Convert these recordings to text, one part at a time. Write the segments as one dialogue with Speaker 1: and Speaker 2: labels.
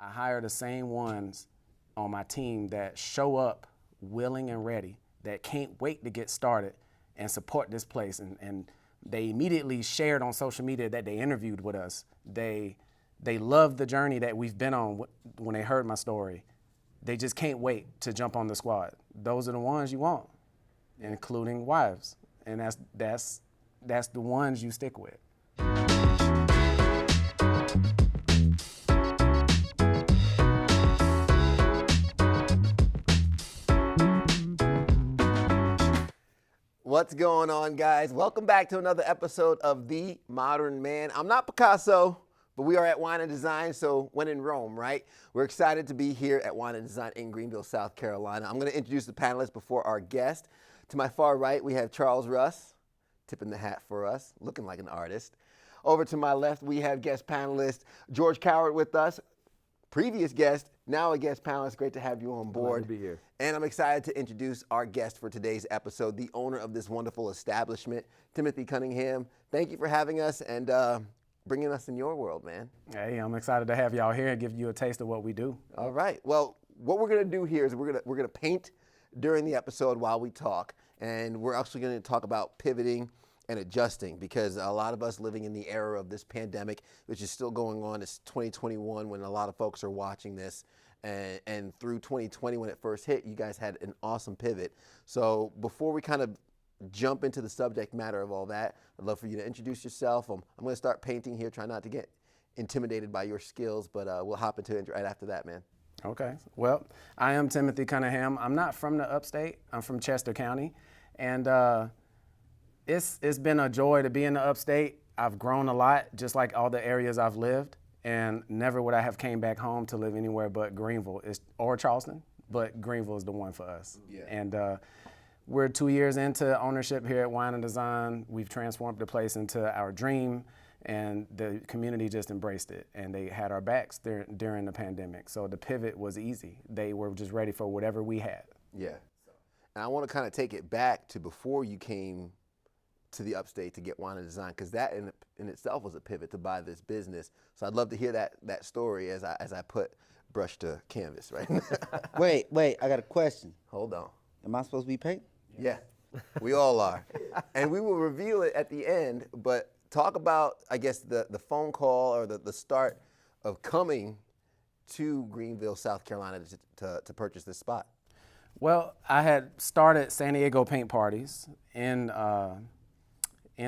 Speaker 1: I hire the same ones on my team that show up willing and ready, that can't wait to get started and support this place. And they immediately shared on social media that they interviewed with us. They love the journey that we've been on when they heard my story. They just can't wait to jump on the squad. Those are the ones you want, including wives. And that's the ones you stick with.
Speaker 2: What's going on, guys? Welcome back to another episode of The Modern Man. I'm not Picasso, but we are at Wine & Design, so when in Rome, right? We're excited to be here at Wine & Design in Greenville, South Carolina. I'm gonna introduce the panelists before our guest. To my far right, we have Charles Russ, tipping the hat for us, looking like an artist. Over to my left, we have guest panelist George Coward with us, previous guest, now a guest panelist. Great to have you on board.
Speaker 3: Glad to be here.
Speaker 2: And I'm excited to introduce our guest for today's episode, the owner of this wonderful establishment, Timothy Cunningham. Thank you for having us and bringing us in your world, man.
Speaker 1: Hey, I'm excited to have y'all here and give you a taste of what we do.
Speaker 2: All right. Well, what we're gonna do here is we're gonna paint during the episode while we talk, and we're actually gonna talk about pivoting and adjusting, because a lot of us living in the era of this pandemic, which is still going on. It's 2021 when a lot of folks are watching this, and through 2020 when it first hit, you guys had an awesome pivot. So before we kind of jump into the subject matter of all that, I'd love for you to introduce yourself. I'm going to start painting here. Try not to get intimidated by your skills, but we'll hop into it right after that, man.
Speaker 1: Okay. Well, I am Timothy Cunningham. I'm not from the upstate. I'm from Chester County, and it's been a joy to be in the upstate. I've grown a lot, just like all the areas I've lived, and never would I have came back home to live anywhere but Greenville or Charleston, but Greenville is the one for us. Yeah. And we're 2 years into ownership here at Wine & Design. We've transformed the place into our dream, and the community just embraced it, and they had our backs during the pandemic. So the pivot was easy. They were just ready for whatever we had.
Speaker 2: Yeah. And I want to kind of take it back to before you came to the upstate to get Wine & Design, because that in itself was a pivot to buy this business. So I'd love to hear that story as I put brush to canvas, right?
Speaker 3: Wait, I got a question.
Speaker 2: Hold on.
Speaker 3: Am I supposed to be painting?
Speaker 2: Yeah, we all are. And we will reveal it at the end, but talk about, I guess, the phone call or the start of coming to Greenville, South Carolina to purchase this spot.
Speaker 1: Well, I had started San Diego paint parties in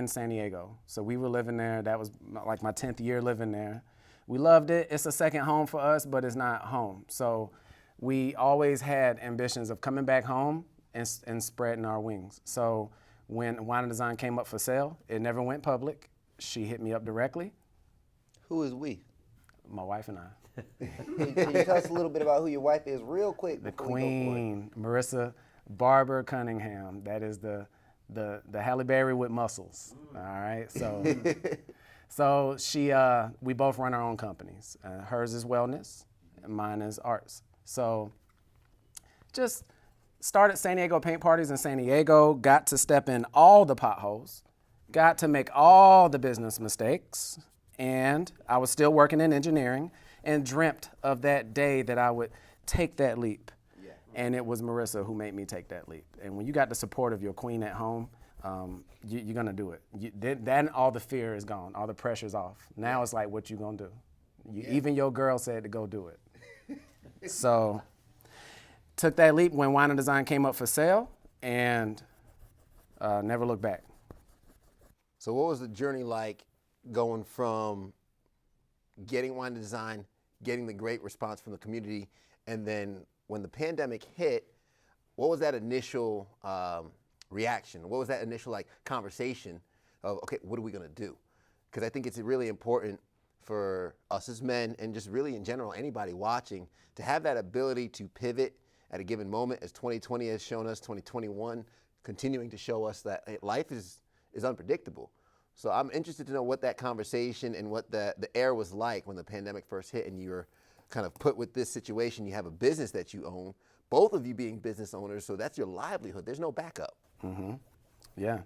Speaker 1: San Diego. So we were living there. That was like my 10th year living there. We loved it. It's a second home for us, but it's not home. So we always had ambitions of coming back home and spreading our wings. So when Wine & Design came up for sale, it never went public. She hit me up directly.
Speaker 3: Who is we?
Speaker 1: My wife and I.
Speaker 3: Can you tell us a little bit about who your wife is real quick?
Speaker 1: The Queen, Marissa Barber Cunningham. That is the Halle Berry with muscles. All right, so she we both run our own companies. Hers is wellness, and mine is arts. So just started San Diego paint parties in San Diego. Got to step in all the potholes. Got to make all the business mistakes, and I was still working in engineering and dreamt of that day that I would take that leap. And it was Marissa who made me take that leap. And when you got the support of your queen at home, you're gonna do it. Then all the fear is gone, all the pressure's off. Now it's like, what you gonna do? Even your girl said to go do it. So took that leap when Wine & Design came up for sale, and never looked back.
Speaker 2: So what was the journey like going from getting Wine & Design, getting the great response from the community, and then when the pandemic hit, what was that initial reaction? What was that initial conversation of, okay, what are we gonna do? Because I think it's really important for us as men, and just really in general, anybody watching, to have that ability to pivot at a given moment, as 2020 has shown us, 2021 continuing to show us that life is unpredictable. So I'm interested to know what that conversation and what the air was like when the pandemic first hit and you were kind of put with this situation. You have a business that you own, both of you being business owners, so that's your livelihood. There's no backup.
Speaker 1: Mm-hmm. Yeah.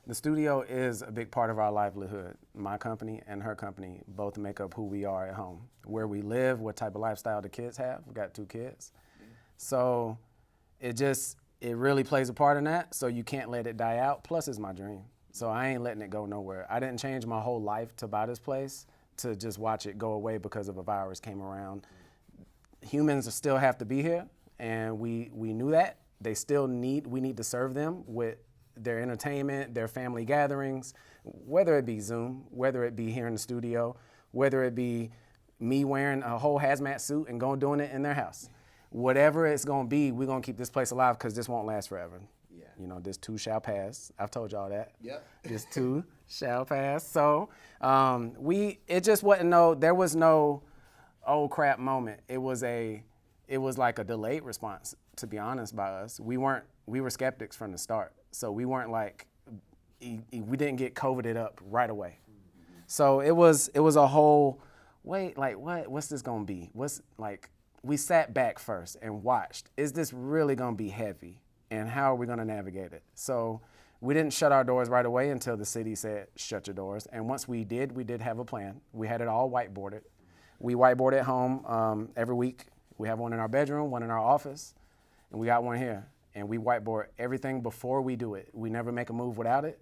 Speaker 1: The studio is a big part of our livelihood. My company and her company both make up who we are at home. Where we live, what type of lifestyle the kids have. We've got 2 kids. So it really plays a part in that, so you can't let it die out. Plus, it's my dream. So I ain't letting it go nowhere. I didn't change my whole life to buy this place to just watch it go away because of a virus came around. Humans still have to be here, and we knew that. We need to serve them with their entertainment, their family gatherings, whether it be Zoom, whether it be here in the studio, whether it be me wearing a whole hazmat suit and doing it in their house. Whatever it's gonna be, we're gonna keep this place alive because this won't last forever. Yeah. You know, this too shall pass. I've told y'all that.
Speaker 2: Yep.
Speaker 1: This too shall pass. So it just wasn't there was no oh crap moment. It was like a delayed response, to be honest, by us. We were skeptics from the start. So we weren't we didn't get COVIDed up right away. So it was a whole, wait, like what's this gonna be? We sat back first and watched, is this really gonna be heavy? And how are we gonna navigate it? So we didn't shut our doors right away until the city said, shut your doors. And once we did have a plan. We had it all whiteboarded. We whiteboard at home every week. We have one in our bedroom, one in our office, and we got one here. And we whiteboard everything before we do it. We never make a move without it.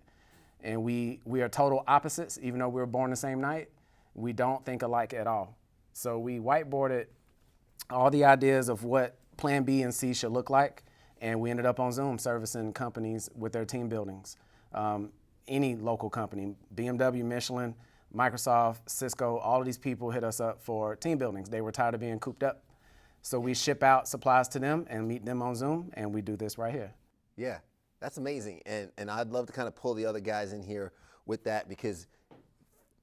Speaker 1: And we are total opposites, even though we were born the same night. We don't think alike at all. So we whiteboarded all the ideas of what Plan B and C should look like, and we ended up on Zoom servicing companies with their team buildings. Any local company, BMW, Michelin, Microsoft, Cisco, all of these people hit us up for team buildings. They were tired of being cooped up. So we ship out supplies to them and meet them on Zoom, and we do this right here.
Speaker 2: Yeah, that's amazing. And I'd love to kind of pull the other guys in here with that, because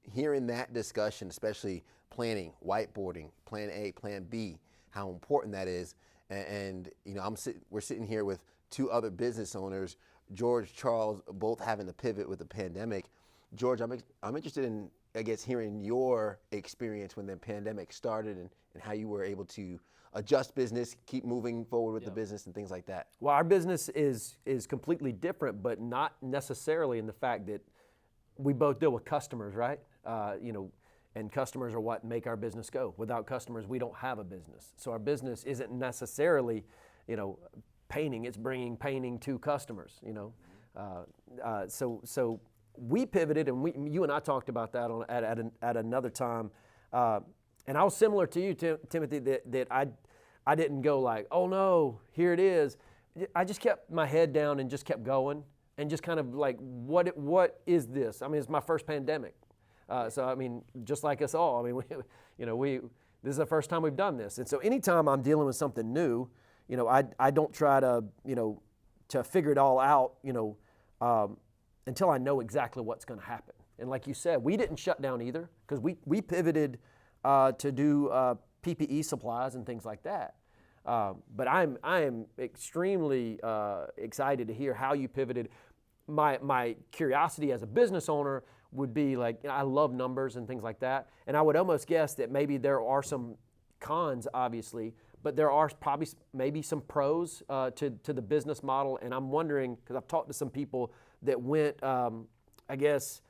Speaker 2: hearing that discussion, especially planning, whiteboarding, plan A, plan B, how important that is. And you know, we're sitting here with 2 other business owners, George, Charles, both having to pivot with the pandemic. George, I'm interested in, I guess, hearing your experience when the pandemic started and how you were able to adjust business, keep moving forward with the business and things like that.
Speaker 4: Well, our business is completely different, but not necessarily in the fact that we both deal with customers, right? And customers are what make our business go. Without customers, we don't have a business. So our business isn't necessarily, painting. It's bringing painting to customers. So we pivoted, and you and I talked about that at another time. And I was similar to you, Timothy, that I didn't go like, oh no, here it is. I just kept my head down and just kept going, and just kind of like, what is this? I mean, it's my first pandemic. So I mean, just like us all. I mean, this is the first time we've done this, and so anytime I'm dealing with something new, I don't try to to figure it all out, until I know exactly what's going to happen. And like you said, we didn't shut down either, because we pivoted to do PPE supplies and things like that. But I am extremely excited to hear how you pivoted. My curiosity as a business owner would be like, I love numbers and things like that, and I would almost guess that maybe there are some cons, obviously, but there are probably maybe some pros to the business model. And I'm wondering, because I've talked to some people that went, I guess,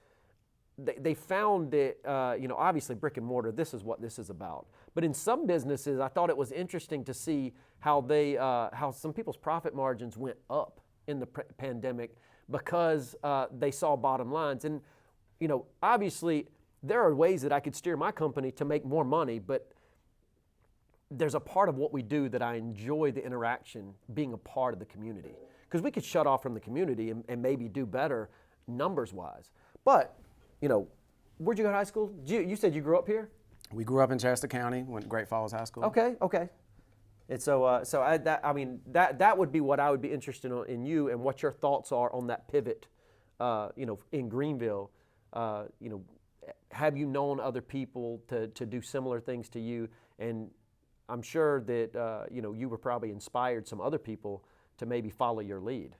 Speaker 4: they found that, obviously brick and mortar, this is what this is about. But in some businesses, I thought it was interesting to see how how some people's profit margins went up in the pandemic because they saw bottom lines. And, obviously there are ways that I could steer my company to make more money, but there's a part of what we do that I enjoy the interaction, being a part of the community. Because we could shut off from the community and maybe do better numbers-wise. But, where'd you go to high school? You said you grew up here?
Speaker 1: We grew up in Chester County, went to Great Falls High School.
Speaker 4: Okay. And so, that would be what I would be interested in you, and what your thoughts are on that pivot, in Greenville. Have you known other people to do similar things to you? And I'm sure that, you were probably inspired some other people to maybe follow your lead.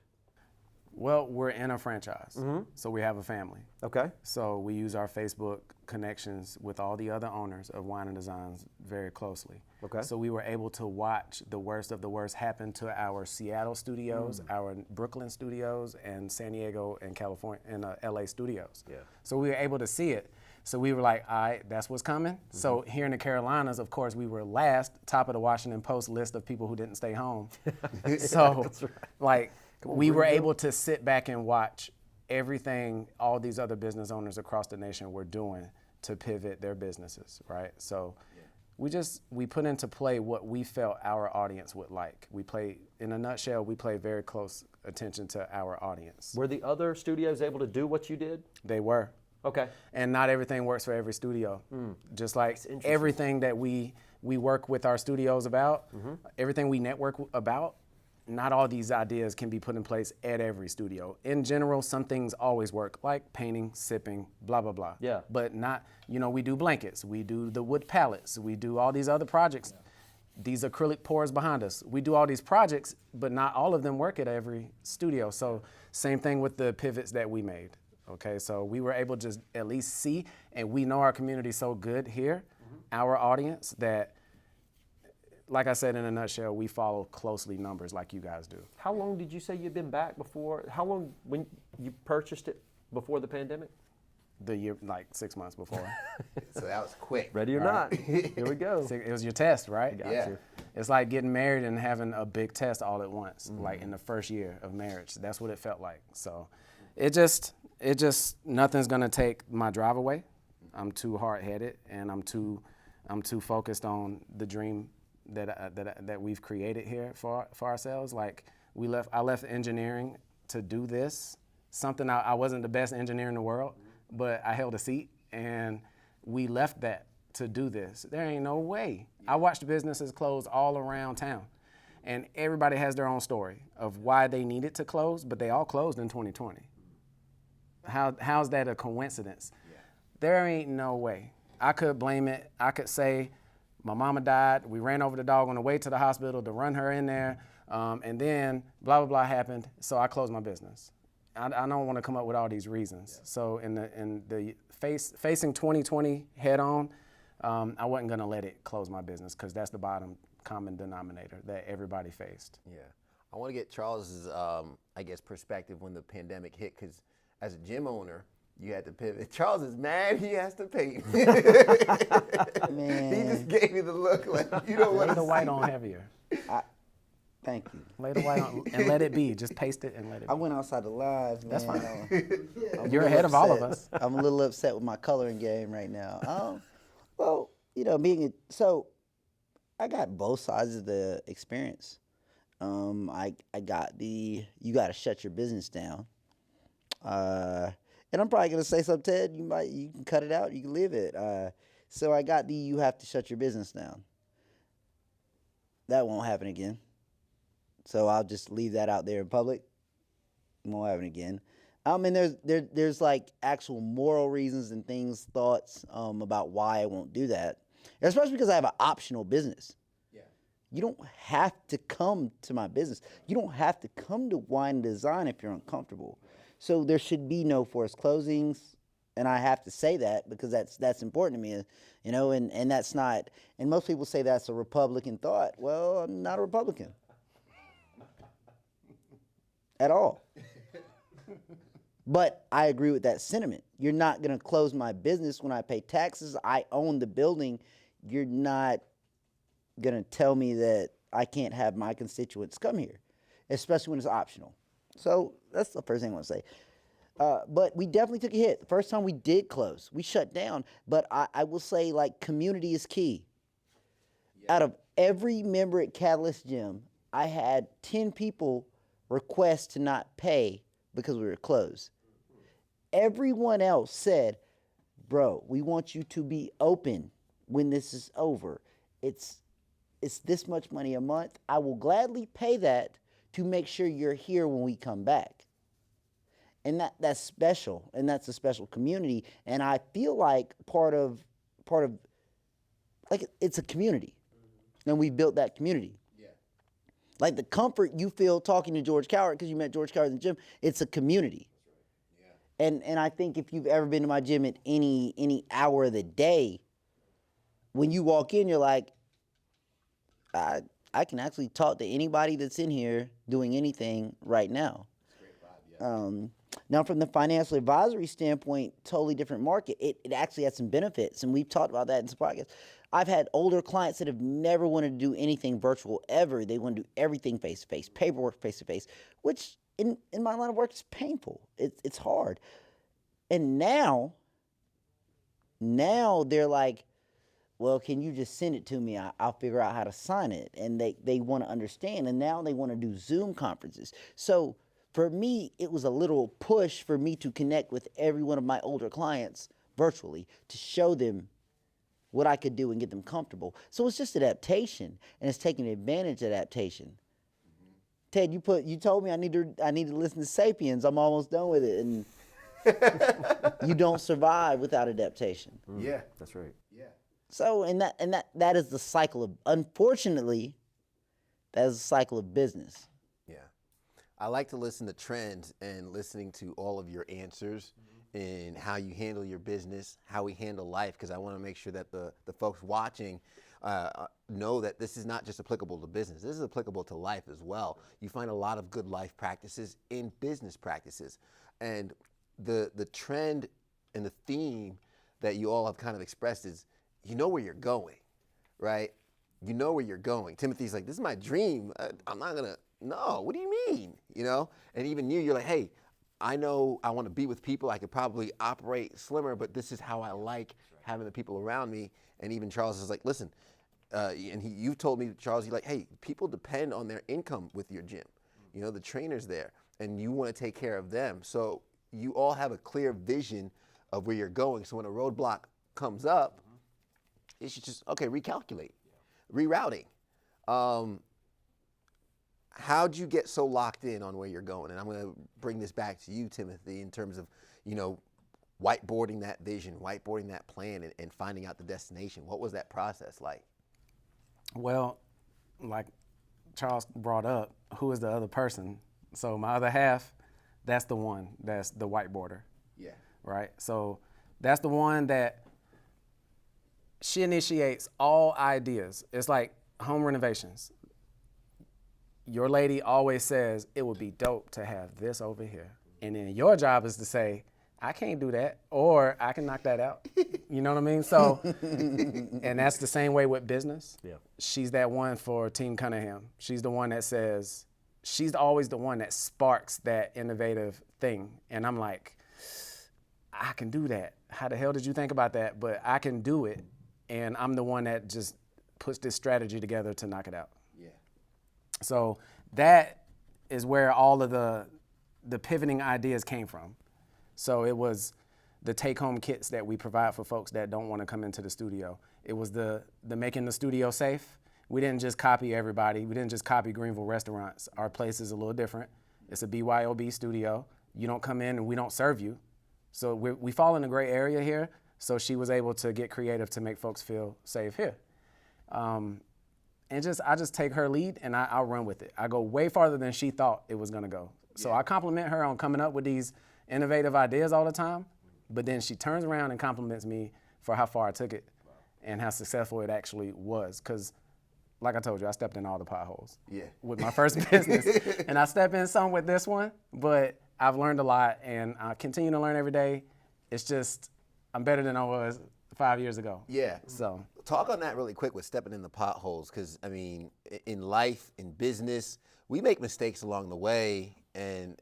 Speaker 1: Well, we're in a franchise, so we have a family.
Speaker 4: Okay.
Speaker 1: So we use our Facebook connections with all the other owners of Wine and Designs very closely.
Speaker 4: Okay.
Speaker 1: So we were able to watch the worst of the worst happen to our Seattle studios, our Brooklyn studios, and San Diego and California and LA studios.
Speaker 4: Yeah.
Speaker 1: So we were able to see it. So we were like, all right, that's what's coming. So here in the Carolinas, of course, we were last, top of the Washington Post list of people who didn't stay home. So like we were able to sit back and watch everything all these other business owners across the nation were doing to pivot their businesses, right? So we put into play what we felt our audience would like. We play, in a nutshell, we play very close attention to our audience.
Speaker 4: Were the other studios able to do what you did?
Speaker 1: They were.
Speaker 4: Okay.
Speaker 1: And not everything works for every studio. Just like everything that we work with our studios about, everything we network about, not all these ideas can be put in place at every studio. In general, some things always work, like painting, sipping, blah, blah, blah.
Speaker 4: Yeah.
Speaker 1: But not, we do blankets, we do the wood pallets, we do all these other projects. These acrylic pours behind us. We do all these projects, but not all of them work at every studio. So same thing with the pivots that we made. Okay, so we were able to just at least see, and we know our community so good here, our audience, that, like I said in a nutshell, we follow closely numbers like you guys do.
Speaker 4: How long did you say you'd been back before? How long when you purchased it before the pandemic?
Speaker 1: The year, like 6 months before.
Speaker 2: So that was quick.
Speaker 4: Ready or not? Here we go.
Speaker 1: So it was your test, right?
Speaker 2: Yeah.
Speaker 1: It's like getting married and having a big test all at once, like in the first year of marriage. That's what it felt like. So it just nothing's gonna take my drive away. I'm too hard-headed, and I'm too focused on the dream that we've created here for ourselves. Like I left engineering to do this, something I wasn't the best engineer in the world, but I held a seat, and we left that to do this. There ain't no way. I watched businesses close all around town, and everybody has their own story of why they needed to close, but they all closed in 2020. How's that a coincidence? Yeah. There ain't no way. I could blame it. I could say my mama died. We ran over the dog on the way to the hospital to run her in there, and then blah, blah, blah happened, so I closed my business. I don't want to come up with all these reasons. Yeah. So in the facing 2020 head on, I wasn't going to let it close my business, because that's the bottom common denominator that everybody faced.
Speaker 2: Yeah. I want to get Charles's, perspective when the pandemic hit, because as a gym owner, you had to pivot. Charles is mad he has to pay.
Speaker 3: Man.
Speaker 2: He just gave me the look like, you don't want
Speaker 1: Lay
Speaker 2: to
Speaker 1: the white on heavier.
Speaker 3: Thank you.
Speaker 1: Lay the white on and let it be. Just paste it and let it be.
Speaker 3: I went outside the lines, man.
Speaker 1: That's fine.
Speaker 3: I'm
Speaker 1: You're
Speaker 3: a little
Speaker 1: ahead of all of
Speaker 3: upset.
Speaker 1: us.
Speaker 3: I'm a little upset with my coloring game right now. Well, I got both sides of the experience. I got you got to shut your business down. And I'm probably gonna say something, Ted. You can cut it out. You can leave it. So I got you have to shut your business down. That won't happen again. So I'll just leave that out there in public. It won't happen again. And there's like actual moral reasons and thoughts about why I won't do that. Especially because I have an optional business. Yeah. You don't have to come to my business. You don't have to come to Wine and Design if you're uncomfortable. So there should be no forced closings, and I have to say that because that's important to me, and that's not. And most people say that's a Republican thought. Well, I'm not a Republican at all. But I agree with that sentiment. You're not going to close my business when I pay taxes. I own the building. You're not going to tell me that I can't have my constituents come here, especially when it's optional. So that's the first thing I want to say. But we definitely took a hit. The first time we did close, we shut down. But I will say, like, community is key. Yeah. Out of every member at Catalyst Gym, I had 10 people request to not pay because we were closed. Everyone else said, bro, we want you to be open when this is over. It's this much money a month. I will gladly pay that to make sure you're here when we come back. And that's special, and that's a special community. And I feel like part of like it's a community. And we built that community. Yeah. Like the comfort you feel talking to George Coward because you met George Coward in the gym, it's a community. And I think if you've ever been to my gym at any hour of the day, when you walk in, you're like, I can actually talk to anybody that's in here doing anything right now. Now, from the financial advisory standpoint, totally different market. It actually has some benefits, and we've talked about that in some podcasts. I've had older clients that have never wanted to do anything virtual ever. They want to do everything face-to-face, paperwork face-to-face, which in my line of work is painful. It's hard. And now they're like, well, can you just send it to me? I'll figure out how to sign it. And they want to understand, and now they want to do Zoom conferences. So for me, it was a little push for me to connect with every one of my older clients virtually to show them what I could do and get them comfortable. So it's just adaptation, and it's taking advantage of adaptation. Ted, you told me I need to listen to Sapiens. I'm almost done with it, and you don't survive without adaptation.
Speaker 2: Yeah.
Speaker 4: That's right.
Speaker 2: Yeah.
Speaker 3: So that is the cycle of, unfortunately, that is the cycle of business.
Speaker 2: Yeah. I like to listen to trends and listening to all of your answers in how you handle your business, how we handle life, because I want to make sure that the folks watching know that this is not just applicable to business. This is applicable to life as well. You find a lot of good life practices in business practices. And the trend and the theme that you all have kind of expressed is, you know where you're going, right? You know where you're going. Timothy's like, this is my dream. I'm not gonna, no, what do you mean? You know? And even you're like, hey, I know I want to be with people. I could probably operate slimmer, but this is how I like having the people around me. And even Charles is like, listen, and you've told me, Charles, you're like, hey, people depend on their income with your gym. You know, the trainer's there, and you want to take care of them. So you all have a clear vision of where you're going. So when a roadblock comes up, it should just, okay, recalculate, rerouting. How'd you get so locked in on where you're going? And I'm going to bring this back to you, Timothy, in terms of, you know, whiteboarding that vision, whiteboarding that plan, and finding out the destination. What was that process like?
Speaker 1: Well, like Charles brought up, who is the other person? So my other half, that's the one, that's the whiteboarder.
Speaker 2: Yeah.
Speaker 1: Right? So that's the one that she initiates all ideas. It's like home renovations. Your lady always says, it would be dope to have this over here. And then your job is to say, I can't do that, or I can knock that out. You know what I mean? So, and that's the same way with business.
Speaker 4: Yeah.
Speaker 1: She's that one for Team Cunningham. She's the one that says, she's always the one that sparks that innovative thing. And I'm like, I can do that. How the hell did you think about that? But I can do it. And I'm the one that just puts this strategy together to knock it out.
Speaker 2: Yeah.
Speaker 1: So that is where all of the pivoting ideas came from. So it was the take-home kits that we provide for folks that don't want to come into the studio. It was the making the studio safe. We didn't just copy everybody. We didn't just copy Greenville restaurants. Our place is a little different. It's a BYOB studio. You don't come in and we don't serve you. So we fall in a gray area here. So she was able to get creative to make folks feel safe here. And I just take her lead and I'll run with it. I go way farther than she thought it was gonna go. So I compliment her on coming up with these innovative ideas all the time, but then she turns around and compliments me for how far I took it and how successful it actually was. Because like I told you, I stepped in all the potholes with my first business. And I step in some with this one, but I've learned a lot and I continue to learn every day. It's just, I'm better than I was 5 years ago.
Speaker 2: Yeah.
Speaker 1: So
Speaker 2: talk on that really quick with stepping in the potholes, because I mean, in life, in business, we make mistakes along the way, and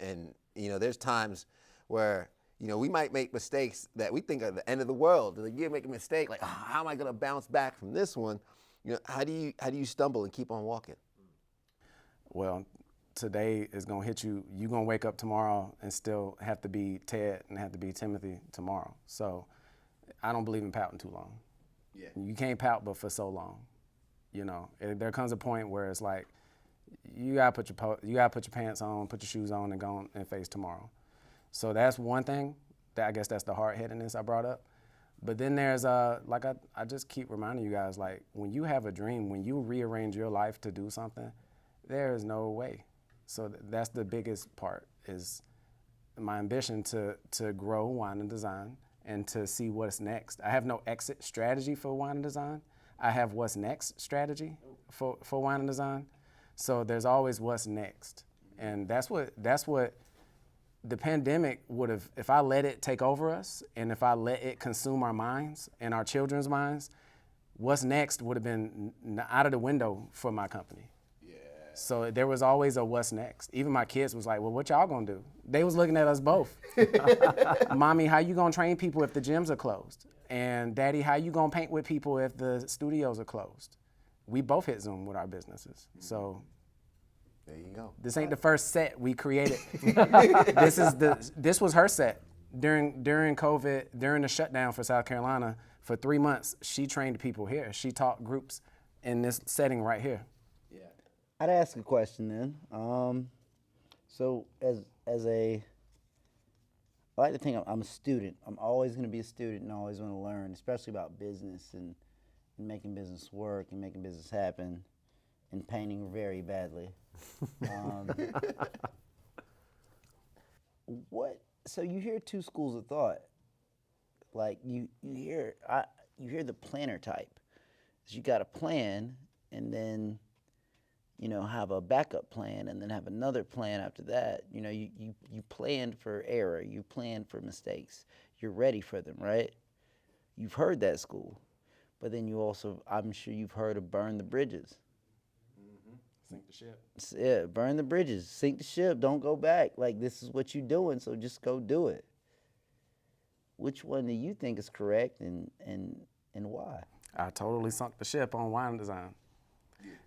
Speaker 2: you know, there's times where, you know, we might make mistakes that we think are the end of the world. Like, you make a mistake, like, oh, how am I gonna bounce back from this one? You know, how do you stumble and keep on walking?
Speaker 1: Well, today is gonna hit you. You're gonna wake up tomorrow and still have to be Ted and have to be Timothy tomorrow. So I don't believe in pouting too long. Yeah. You can't pout but for so long. You know, there comes a point where it's like, you gotta put your pants on, put your shoes on, and go on and face tomorrow. So that's one thing. I guess that's the hard-headedness I brought up. But then there's like I just keep reminding you guys, like, when you have a dream, when you rearrange your life to do something, There is no way. So that's the biggest part, is my ambition to grow wine and design and to see what's next. I have no exit strategy for wine and design. I have what's next strategy for wine and design. So there's always what's next. And that's what the pandemic would have, if I let it take over us and if I let it consume our minds and our children's minds, what's next would have been out of the window for my company. Yeah. So there was always a what's next. Even my kids was like, well, what y'all gonna do? They was looking at us both. Mommy, how you gonna train people if the gyms are closed? And Daddy, how you gonna paint with people if the studios are closed? We both hit Zoom with our businesses. So
Speaker 2: there you go.
Speaker 1: this ain't the first set we created. This was her set. During COVID, during the shutdown for South Carolina, for 3 months, she trained people here. She taught groups in this setting right here.
Speaker 3: Yeah. I'd ask a question then. So I like to think I'm a student. I'm always going to be a student and always want to learn, especially about business and making business work and making business happen, and painting very badly. So you hear two schools of thought. Like you hear the planner type. So you got a plan, and then have a backup plan, and then have another plan after that. You planned for error, you planned for mistakes, you're ready for them, right? You've heard that school, but then you also, I'm sure you've heard of burn the bridges.
Speaker 1: Sink the ship.
Speaker 3: Yeah, burn the bridges, sink the ship, don't go back. Like, this is what you're doing, so just go do it. Which one do you think is correct, and why?
Speaker 1: I totally sunk the ship on wine design.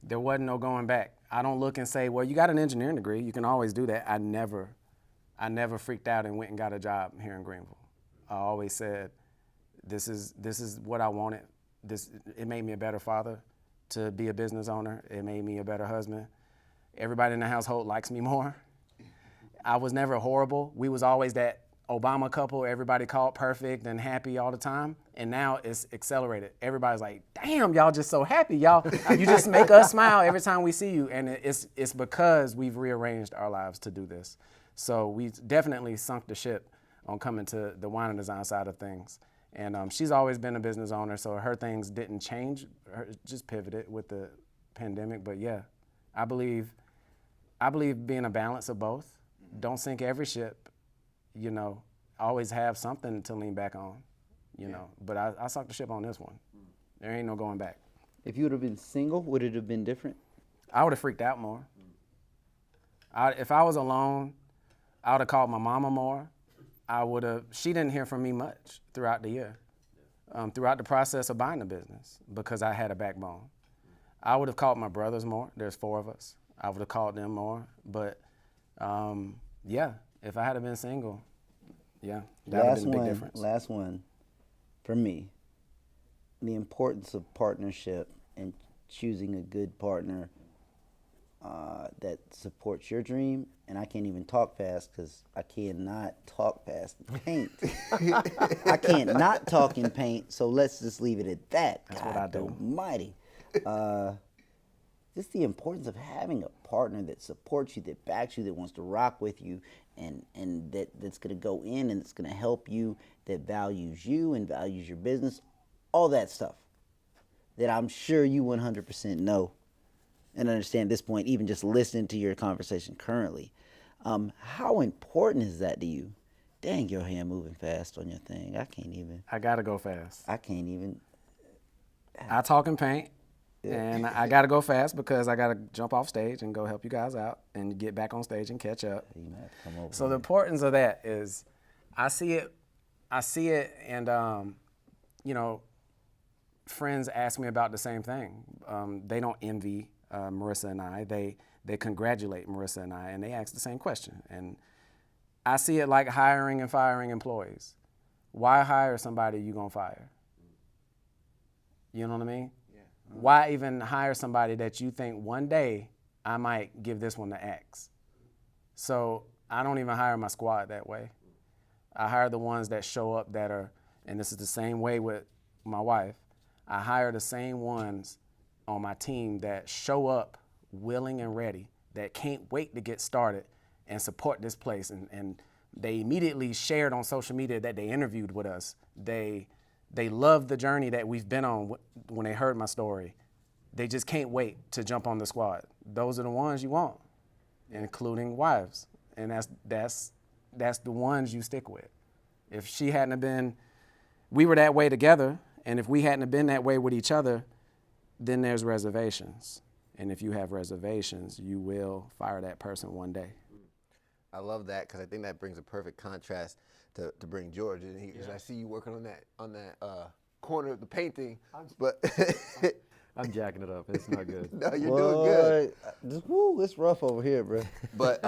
Speaker 1: There wasn't no going back. I don't look and say, well, you got an engineering degree, you can always do that. I never freaked out and went and got a job here in Greenville. I always said, this is what I wanted. It made me a better father to be a business owner. It made me a better husband. Everybody in the household likes me more. I was never horrible. We was always that Obama couple everybody called perfect and happy all the time. And now it's accelerated. Everybody's like, damn, y'all just so happy. Y'all, you just make us smile every time we see you. And it's because we've rearranged our lives to do this. So we definitely sunk the ship on coming to the wine and design side of things. And she's always been a business owner, so her things didn't change, just pivoted with the pandemic. But yeah, I believe being a balance of both. Don't sink every ship, always have something to lean back on, But I sunk the ship on this one. There ain't no going back.
Speaker 3: If you would have been single, would it have been different?
Speaker 1: I would have freaked out more. If I was alone, I would have called my mama more. She didn't hear from me much throughout the year, throughout the process of buying the business, because I had a backbone. I would have called my brothers more. There's 4 of us. I would have called them more. But yeah, if I had been single, yeah, that would have been a big difference.
Speaker 3: Last one, for me, the importance of partnership and choosing a good partner that supports your dream. And I can't even talk fast because I cannot talk fast in paint. I can't not talk in paint, so let's just leave it at that.
Speaker 1: That's
Speaker 3: God
Speaker 1: what I do.
Speaker 3: Almighty. Just the importance of having a partner that supports you, that backs you, that wants to rock with you, and that's going to go in and it's going to help you, that values you and values your business, all that stuff that I'm sure you 100% know and understand at this point, even just listening to your conversation currently. How important is that to you? Dang, your hand moving fast on your thing. I can't even.
Speaker 1: I gotta go fast.
Speaker 3: I can't even.
Speaker 1: I talk and paint, and I gotta go fast because I gotta jump off stage and go help you guys out and get back on stage and catch up.
Speaker 3: You might have to come over
Speaker 1: So the
Speaker 3: here.
Speaker 1: importance of that is, I see it, and friends ask me about the same thing. They don't envy Marissa and I. They congratulate Marissa and I, and they ask the same question. And I see it like hiring and firing employees. Why hire somebody you gonna fire? You know what I mean? Yeah. Why even hire somebody that you think one day I might give this one the axe? So I don't even hire my squad that way. I hire the ones that show up that are, and this is the same way with my wife, I hire the same ones on my team that show up willing and ready that can't wait to get started and support this place. And they immediately shared on social media that they interviewed with us. They love the journey that we've been on when they heard my story. They just can't wait to jump on the squad. Those are the ones you want, including wives. And that's the ones you stick with. If she hadn't have been, we were that way together, and if we hadn't have been that way with each other, then there's reservations. And if you have reservations, you will fire that person one day.
Speaker 2: I love that because I think that brings a perfect contrast to bring George. And I see you working on that corner of the painting, but
Speaker 4: I'm jacking it up. It's not good.
Speaker 2: no, you're doing good.
Speaker 3: It's rough over here, bro.
Speaker 2: But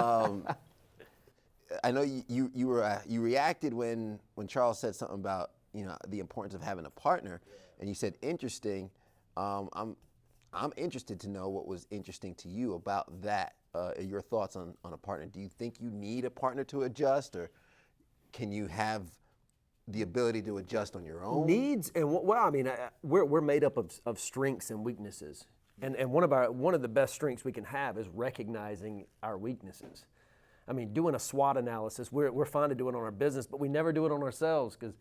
Speaker 2: I know you reacted when Charles said something about the importance of having a partner, and you said interesting. I'm interested to know what was interesting to you about that. Your thoughts on a partner. Do you think you need a partner to adjust, or can you have the ability to adjust on your own?
Speaker 4: Needs and we're made up of strengths and weaknesses, and one of the best strengths we can have is recognizing our weaknesses. I mean, doing a SWOT analysis, we're fine to do it on our business, but we never do it on ourselves because,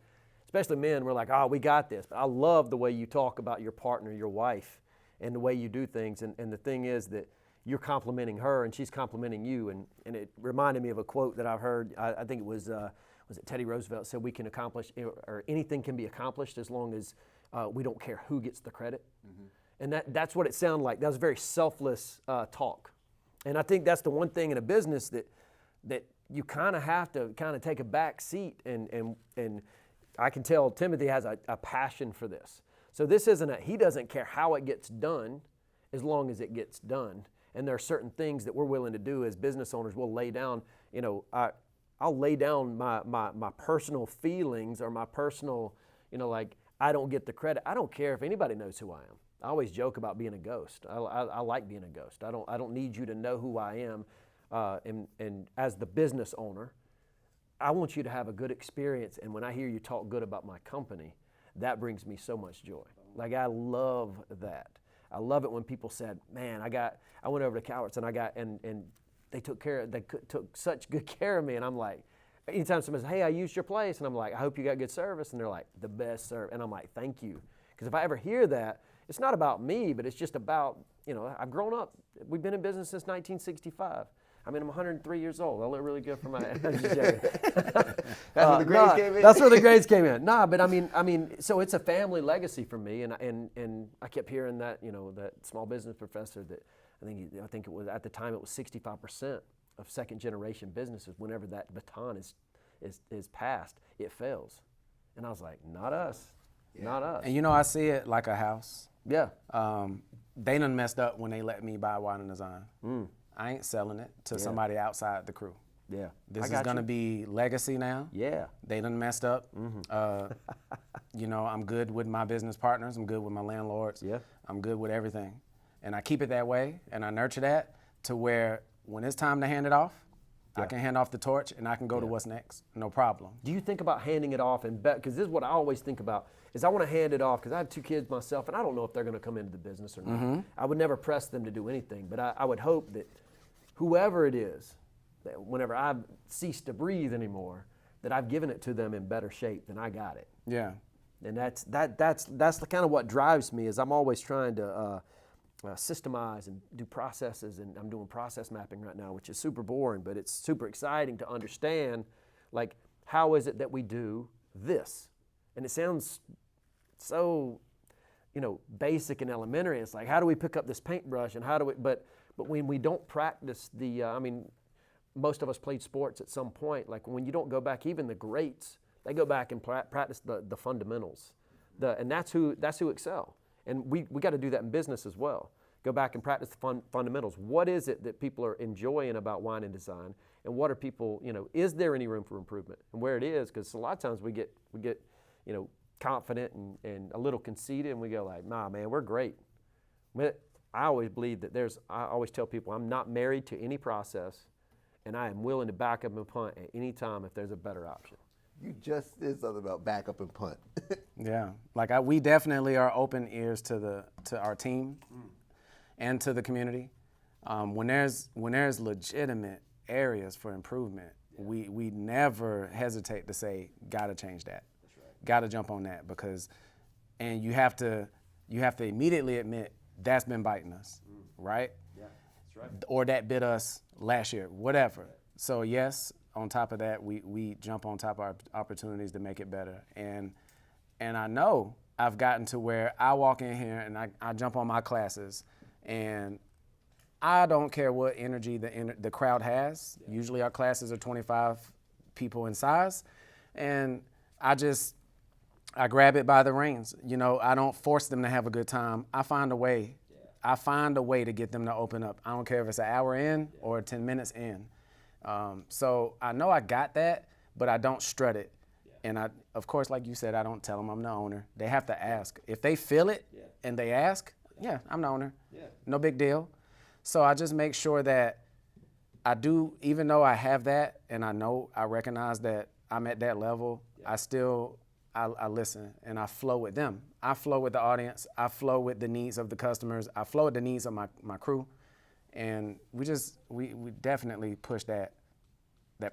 Speaker 4: especially men, we're like, oh, we got this. But I love the way you talk about your partner, your wife, and the way you do things. And the thing is that you're complimenting her and she's complimenting you. And it reminded me of a quote that I've heard. I think it was it Teddy Roosevelt said, we can accomplish, or anything can be accomplished as long as we don't care who gets the credit. Mm-hmm. And that's what it sounded like. That was very selfless talk. And I think that's the one thing in a business that you kind of have to kind of take a back seat. And I can tell Timothy has a passion for this. So this isn't he doesn't care how it gets done as long as it gets done. And there are certain things that we're willing to do as business owners. We'll lay down, I'll lay down my personal feelings or my personal, like I don't get the credit. I don't care if anybody knows who I am. I always joke about being a ghost. I like being a ghost. I don't need you to know who I am. And as the business owner, I want you to have a good experience. And when I hear you talk good about my company, that brings me so much joy. Like I love that. I love it when people said, man, I went over to Cowards and they took such good care of me. And I'm like, anytime somebody says, hey, I used your place. And I'm like, I hope you got good service. And they're like, the best service. And I'm like, thank you. Because if I ever hear that, it's not about me, but it's just about, I've grown up. We've been in business since 1965. I mean, I'm 103 years old. I look really good for my age.
Speaker 2: That's where the grades came in?
Speaker 4: That's where the grades came in. Nah, but I mean, so it's a family legacy for me. And I kept hearing that, that small business professor that I think it was, at the time, it was 65% of second generation businesses, whenever that baton is passed, it fails. And I was like, not us. Yeah. Not us.
Speaker 1: And I see it like a house.
Speaker 4: Yeah.
Speaker 1: They done messed up when they let me buy Wine and Design. I ain't selling it to somebody outside the crew.
Speaker 4: Yeah.
Speaker 1: This is going to be legacy now.
Speaker 4: Yeah.
Speaker 1: They done messed up. Mm-hmm. I'm good with my business partners. I'm good with my landlords.
Speaker 4: Yeah.
Speaker 1: I'm good with everything. And I keep it that way, and I nurture that to where when it's time to hand it off, I can hand off the torch and I can go to what's next. No problem.
Speaker 4: Do you think about handing it off and bet? Because this is what I always think about, is I want to hand it off because I have 2 kids myself, and I don't know if they're going to come into the business or not. Mm-hmm. I would never press them to do anything, but I would hope that whoever it is, that whenever I cease to breathe anymore, that I've given it to them in better shape than I got it.
Speaker 1: Yeah.
Speaker 4: And that's the kind of what drives me, is I'm always trying to systemize and do processes, and I'm doing process mapping right now, which is super boring, but it's super exciting to understand, like, how is it that we do this? And it sounds so, basic and elementary. It's like, how do we pick up this paintbrush, and how do we, but when we don't practice most of us played sports at some point. Like, when you don't go back, even the greats, they go back and practice the fundamentals, and that's who excel. And we got to do that in business as well. Go back and practice the fundamentals. What is it that people are enjoying about Wine and Design? And what are people, is there any room for improvement? And where it is, because a lot of times we get confident and a little conceited, and we go like, nah, man, we're great. But I always believe that I always tell people, I'm not married to any process, and I am willing to back up and punt at any time if there's a better option.
Speaker 2: You just said something about back up and punt.
Speaker 1: Yeah, like we definitely are open ears to our team and to the community. When there's legitimate areas for improvement, we never hesitate to say, gotta change that. That's right. Gotta jump on that and you have to immediately admit that's been biting us, right?
Speaker 4: Yeah, that's right.
Speaker 1: Or that bit us last year, whatever. Right. So yes, on top of that, we jump on top of our opportunities to make it better. And I know I've gotten to where I walk in here and I jump on my classes, and I don't care what energy the crowd has. Yeah. Usually our classes are 25 people in size, and I grab it by the reins. You know, I don't force them to have a good time. I find a way. Yeah. I find a way to get them to open up. I don't care if it's an hour in or 10 minutes in. So I know I got that, but I don't strut it. Yeah. And of course, like you said, I don't tell them I'm the owner. They have to ask. If they feel it and they ask, yeah, I'm the owner. Yeah. No big deal. So I just make sure that I do, even though I have that and I recognize that I'm at that level, I listen and I flow with them. I flow with the audience. I flow with the needs of the customers. I flow with the needs of my crew. And we definitely push that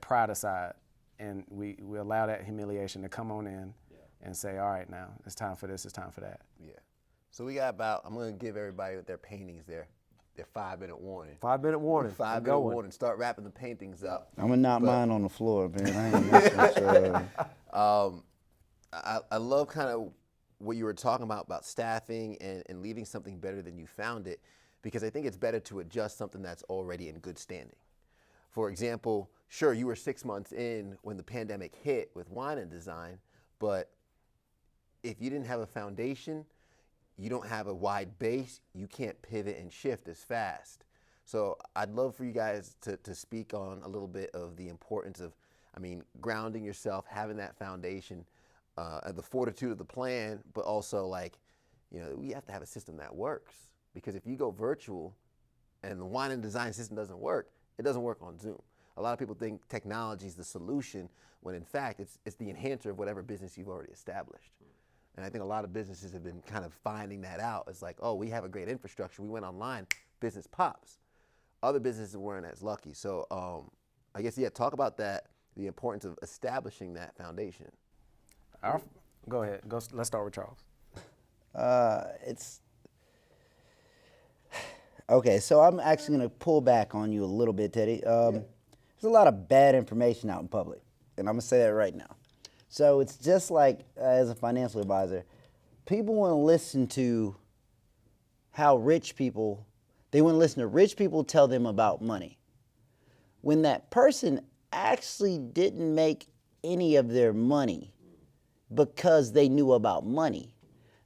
Speaker 1: pride aside, and we allow that humiliation to come on in and say, all right, now it's time for this, it's time for that.
Speaker 2: Yeah. So I'm going to give everybody their paintings their 5-minute warning.
Speaker 4: 5-minute warning.
Speaker 2: 5-minute warning. Start wrapping the paintings up.
Speaker 3: I'm going to knock mine on the floor, man. I ain't messing with
Speaker 2: I love kind of what you were talking about staffing and leaving something better than you found it, because I think it's better to adjust something that's already in good standing. For example, sure, you were 6 months in when the pandemic hit with wine and design, but if you didn't have a foundation, you don't have a wide base, you can't pivot and shift as fast. So I'd love for you guys to speak on a little bit of the importance of, grounding yourself, having that foundation, the fortitude of the plan, but also we have to have a system that works. Because if you go virtual and the wine and design system doesn't work, it doesn't work on Zoom. A lot of people think technology is the solution, when in fact it's the enhancer of whatever business you've already established. And I think a lot of businesses have been kind of finding that out. It's like, oh, we have a great infrastructure. We went online, business pops. Other businesses weren't as lucky. So I guess, talk about that, the importance of establishing that foundation.
Speaker 1: Go ahead. Let's start with Charles.
Speaker 3: Okay, so I'm actually going to pull back on you a little bit, Teddy. There's a lot of bad information out in public, and I'm going to say that right now. So it's just like, as a financial advisor, people want to listen to they want to listen to rich people tell them about money, when that person actually didn't make any of their money because they knew about money.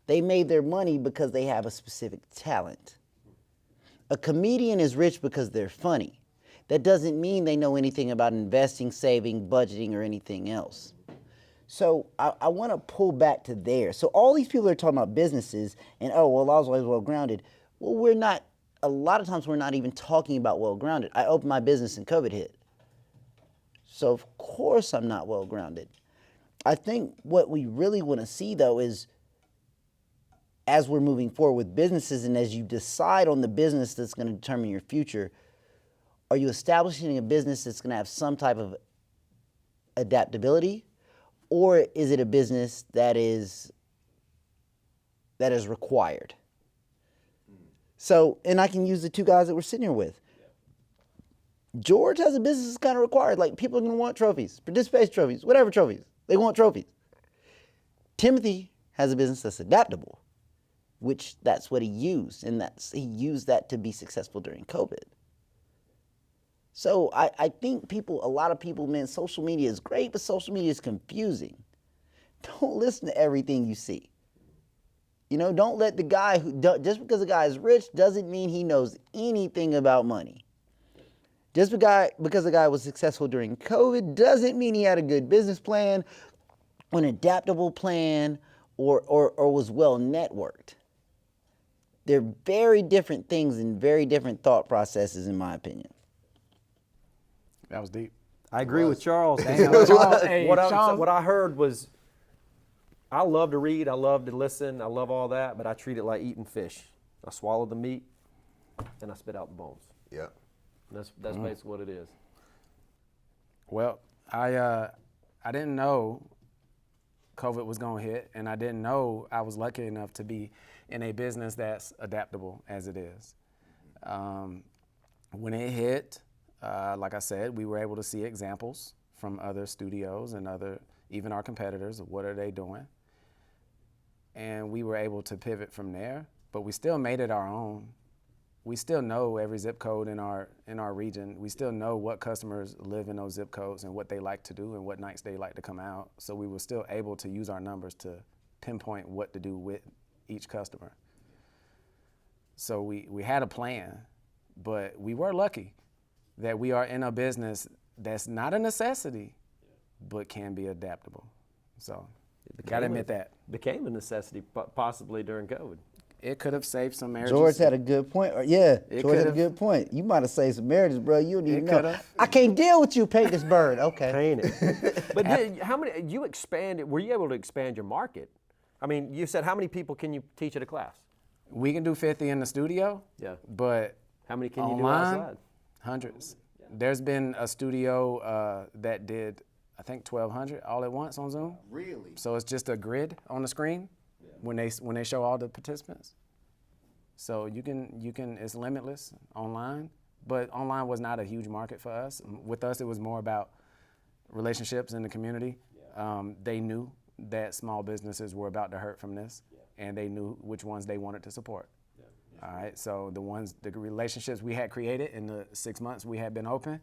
Speaker 3: They made their money because they have a specific talent. A comedian is rich because they're funny. That doesn't mean they know anything about investing, saving, budgeting, or anything else. So I want to pull back to there. So all these people are talking about businesses and, I was always well-grounded. Well, a lot of times we're not even talking about well-grounded. I opened my business and COVID hit. So of course I'm not well-grounded. I think what we really want to see, though, is as we're moving forward with businesses and as you decide on the business that's going to determine your future, are you establishing a business that's going to have some type of adaptability, or is it a business that is required? So, and I can use the two guys that we're sitting here with. George has a business that's kind of required. Like, people are going to want trophies, participation trophies, whatever trophies. They want trophies. Timothy has a business that's adaptable, which that's what he used, and he used that to be successful during COVID. So I think a lot of people, man, social media is great, but social media is confusing. Don't listen to everything you see. Don't let the guy just because the guy is rich doesn't mean he knows anything about money. Just because the guy was successful during COVID doesn't mean he had a good business plan, an adaptable plan, or was well networked. They're very different things and very different thought processes, in my opinion.
Speaker 1: That was deep.
Speaker 4: I agree with Charles.
Speaker 1: Hey,
Speaker 4: what
Speaker 1: Charles.
Speaker 4: I heard was, I love to read, I love to listen, I love all that, but I treat it like eating fish. I swallow the meat, and I spit out the bones.
Speaker 2: Yeah.
Speaker 4: That's basically what it is.
Speaker 1: Well, I didn't know COVID was going to hit, and I didn't know I was lucky enough to be in a business that's adaptable as it is. When it hit, like I said, we were able to see examples from other studios and even our competitors of what are they doing. And we were able to pivot from there, but we still made it our own. We still know every zip code in our region. We still know what customers live in those zip codes and what they like to do and what nights they like to come out. So we were still able to use our numbers to pinpoint what to do with each customer. So we had a plan, but we were lucky that we are in a business that's not a necessity, but can be adaptable. So gotta admit that.
Speaker 4: Became a necessity possibly during COVID.
Speaker 1: It could have saved some marriages.
Speaker 3: George had a good point. Yeah,
Speaker 1: It
Speaker 3: George had a
Speaker 1: could've.
Speaker 3: good point. You might have saved some marriages, bro. You don't even
Speaker 1: It
Speaker 3: know.
Speaker 1: could've.
Speaker 3: I can't deal with you. Paint this bird. Okay.
Speaker 4: Paint it. But how many, you expanded, were you able to expand your market? I mean, you said how many people can you teach at a class?
Speaker 1: We can do 50 in the studio,
Speaker 4: Yeah.
Speaker 1: but
Speaker 4: How many can you do
Speaker 1: online,
Speaker 4: outside?
Speaker 1: hundreds. There's been a studio that did, I think, 1,200 all at once on Zoom.
Speaker 2: Really?
Speaker 1: So it's just a grid on the screen when they show all the participants. So you can it's limitless online, but online was not a huge market for us. With us, it was more about relationships in the community. They knew that small businesses were about to hurt from this, and they knew which ones they wanted to support. All right, so the relationships we had created in the 6 months we had been open,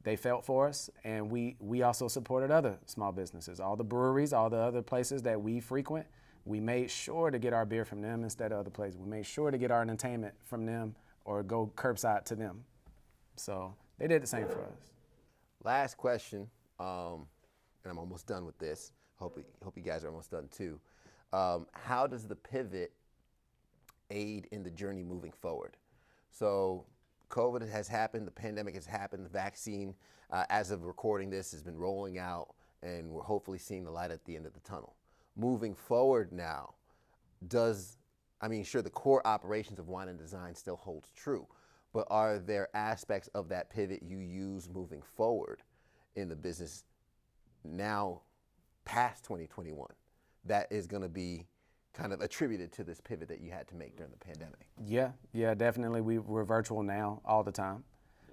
Speaker 1: they felt for us, and we also supported other small businesses. All the breweries, all the other places that we frequent, we made sure to get our beer from them instead of other places. We made sure to get our entertainment from them or go curbside to them. So they did the same for us.
Speaker 2: Last question, and I'm almost done with this. Hope you guys are almost done too. How does the pivot aid in the journey moving forward? So COVID has happened, the pandemic has happened, the vaccine, as of recording this, has been rolling out, and we're hopefully seeing the light at the end of the tunnel. Moving forward now, sure, the core operations of wine and design still holds true, but are there aspects of that pivot you use moving forward in the business now past 2021 that is going to be kind of attributed to this pivot that you had to make during the pandemic?
Speaker 1: Yeah, definitely. We're virtual now all the time.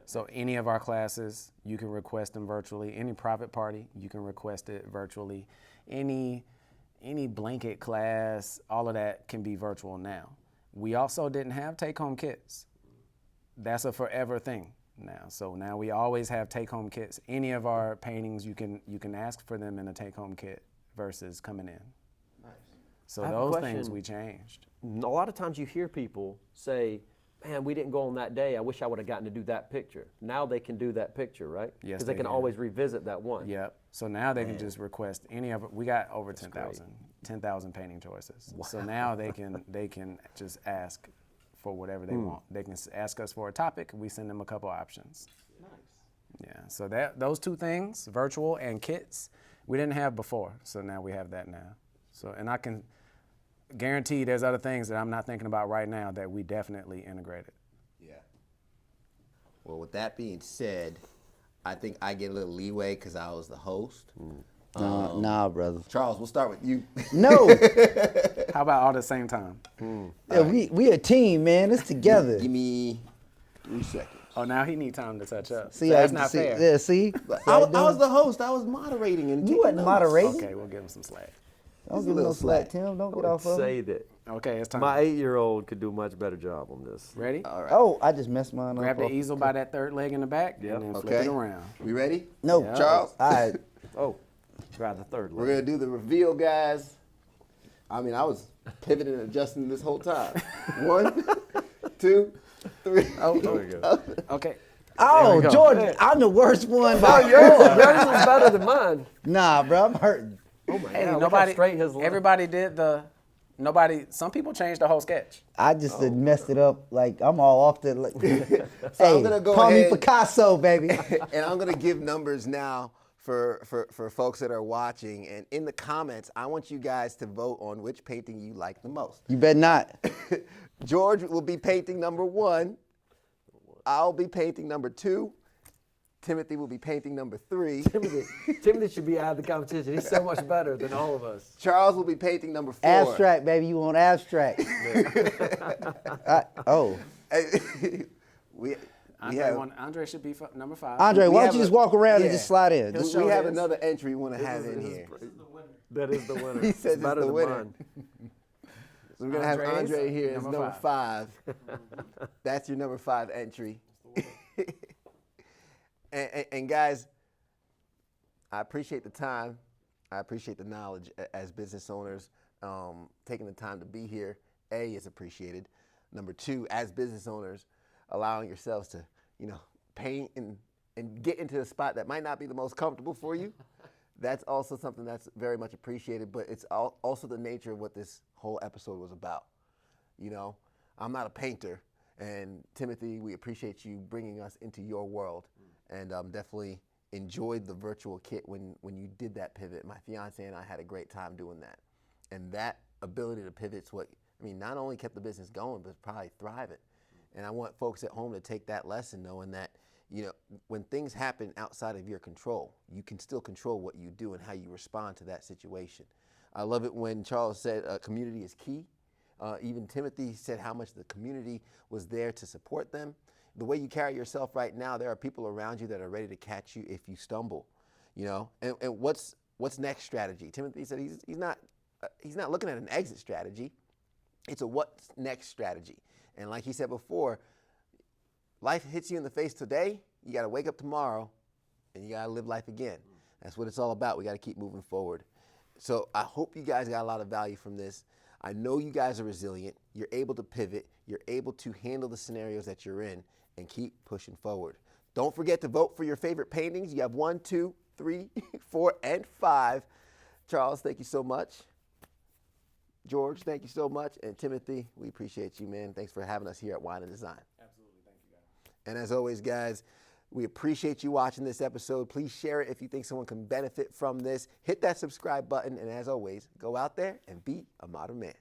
Speaker 1: So any of our classes, you can request them virtually. Any private party, you can request it virtually. Any blanket class, all of that can be virtual now. We also didn't have take-home kits. That's a forever thing now. So now we always have take-home kits. Any of our paintings, you can ask for them in a take-home kit versus coming in.
Speaker 2: Nice.
Speaker 1: So
Speaker 4: I have a
Speaker 1: those
Speaker 4: question.
Speaker 1: things we changed.
Speaker 4: A lot of times you hear people say, man, we didn't go on that day. I wish I would have gotten to do that picture. Now they can do that picture, right?
Speaker 1: Yes,
Speaker 4: Because they
Speaker 1: they
Speaker 4: can
Speaker 1: can.
Speaker 4: always revisit that one.
Speaker 1: Yep. So now they can just request any of it. We got over 10,000 painting choices. Wow. So now they can just ask for whatever they want. They can ask us for a topic. We send them a couple options.
Speaker 2: Nice.
Speaker 1: Yeah. So those two things, virtual and kits, we didn't have before. So now we have that now. So and I can guarantee there's other things that I'm not thinking about right now that we definitely integrated.
Speaker 2: Yeah. Well, with that being said, I think I get a little leeway because I was the host.
Speaker 3: Nah, brother.
Speaker 2: Charles, we'll start with you.
Speaker 3: No.
Speaker 1: How about all at the same time?
Speaker 3: Yeah, we a team, man. It's together.
Speaker 2: Give me 3 seconds.
Speaker 1: Oh, now he need time to touch up.
Speaker 3: See,
Speaker 1: So that's not
Speaker 3: see,
Speaker 1: fair.
Speaker 3: Yeah, see?
Speaker 2: I was the host. I was moderating and
Speaker 3: You
Speaker 2: taking
Speaker 3: wasn't
Speaker 2: notes.
Speaker 3: moderating.
Speaker 1: Okay, we'll give him some slack.
Speaker 3: Don't
Speaker 2: Just a
Speaker 3: give no
Speaker 2: little
Speaker 3: slack,
Speaker 2: slack.
Speaker 3: Tim. Don't
Speaker 4: I
Speaker 3: get
Speaker 4: would
Speaker 3: off of him.
Speaker 4: say that
Speaker 1: Okay, it's time.
Speaker 4: my 8-year-old could do a much better job on this.
Speaker 1: Ready?
Speaker 2: All right.
Speaker 3: Oh, I just messed mine
Speaker 1: Grab
Speaker 3: up.
Speaker 1: the easel by that third leg in the back
Speaker 4: Yep.
Speaker 1: and then flip
Speaker 2: Okay.
Speaker 1: it around.
Speaker 2: We ready?
Speaker 3: No,
Speaker 1: Yeah.
Speaker 2: Charles?
Speaker 3: All right.
Speaker 4: Oh, try the third
Speaker 2: We're
Speaker 4: leg.
Speaker 2: going to do the reveal, guys. I was pivoting and adjusting this whole time. 1, 2, 3.
Speaker 1: Oh,
Speaker 4: There we go.
Speaker 1: okay.
Speaker 3: Oh,
Speaker 1: go.
Speaker 3: Jordan, I'm the worst one. By
Speaker 4: Yours is better than mine.
Speaker 3: Nah, bro, I'm hurting.
Speaker 4: Oh my
Speaker 1: Hey,
Speaker 4: God, look how
Speaker 1: nobody.
Speaker 4: straight his line.
Speaker 1: Everybody did the. Nobody. Some people changed the whole sketch.
Speaker 3: I just had messed it up. Like, I'm all off the. Like,
Speaker 2: I'm gonna go
Speaker 3: call
Speaker 2: ahead.
Speaker 3: me Picasso, baby.
Speaker 2: And I'm going to give numbers now for folks that are watching. And in the comments, I want you guys to vote on which painting you like the most.
Speaker 3: You better not.
Speaker 2: George will be painting number 1, I'll be painting number 2. Timothy will be painting number 3.
Speaker 4: Timothy should be out of the competition. He's so much better than all of us.
Speaker 2: Charles will be painting number 4.
Speaker 3: Abstract, baby. You want abstract?
Speaker 2: we
Speaker 1: Andre should be number 5.
Speaker 3: Andre,
Speaker 2: We
Speaker 3: why
Speaker 2: have
Speaker 3: don't you just
Speaker 2: a-
Speaker 3: walk around
Speaker 2: yeah.
Speaker 3: and just slide in?
Speaker 1: He'll show
Speaker 2: we have
Speaker 1: his.
Speaker 2: another entry we want to have in here.
Speaker 4: That is the winner.
Speaker 2: He says it's
Speaker 4: better
Speaker 2: the
Speaker 4: than
Speaker 2: winner.
Speaker 4: mine.
Speaker 2: So we're going to have
Speaker 1: Andre's
Speaker 2: Andre here as
Speaker 1: number
Speaker 2: number 5. That's your number 5 entry. And guys, I appreciate the time. I appreciate the knowledge as business owners. Taking the time to be here, A, is appreciated. Number 2, as business owners, allowing yourselves to, paint and get into a spot that might not be the most comfortable for you. That's also something that's very much appreciated, but it's also the nature of what this whole episode was about. I'm not a painter, and Timothy, we appreciate you bringing us into your world, and definitely enjoyed the virtual kit when you did that pivot. My fiance and I had a great time doing that, and that ability to pivot's what, not only kept the business going, but probably thriving. And I want folks at home to take that lesson, knowing that when things happen outside of your control, you can still control what you do and how you respond to that situation. I love it when Charles said community is key. Even Timothy said how much the community was there to support them. The way you carry yourself right now, there are people around you that are ready to catch you if you stumble. And what's next strategy? Timothy said he's not looking at an exit strategy. It's a what's next strategy. And like he said before, life hits you in the face today, you got to wake up tomorrow, and you got to live life again. That's what it's all about. We got to keep moving forward. So I hope you guys got a lot of value from this. I know you guys are resilient. You're able to pivot. You're able to handle the scenarios that you're in and keep pushing forward. Don't forget to vote for your favorite paintings. You have 1, 2, 3, 4, and 5. Charles, thank you so much. George, thank you so much. And Timothy, we appreciate you, man. Thanks for having us here at Wine and Design.
Speaker 1: Absolutely. Thank you, guys.
Speaker 2: And as always, guys, we appreciate you watching this episode. Please share it if you think someone can benefit from this. Hit that subscribe button. And as always, go out there and be a modern man.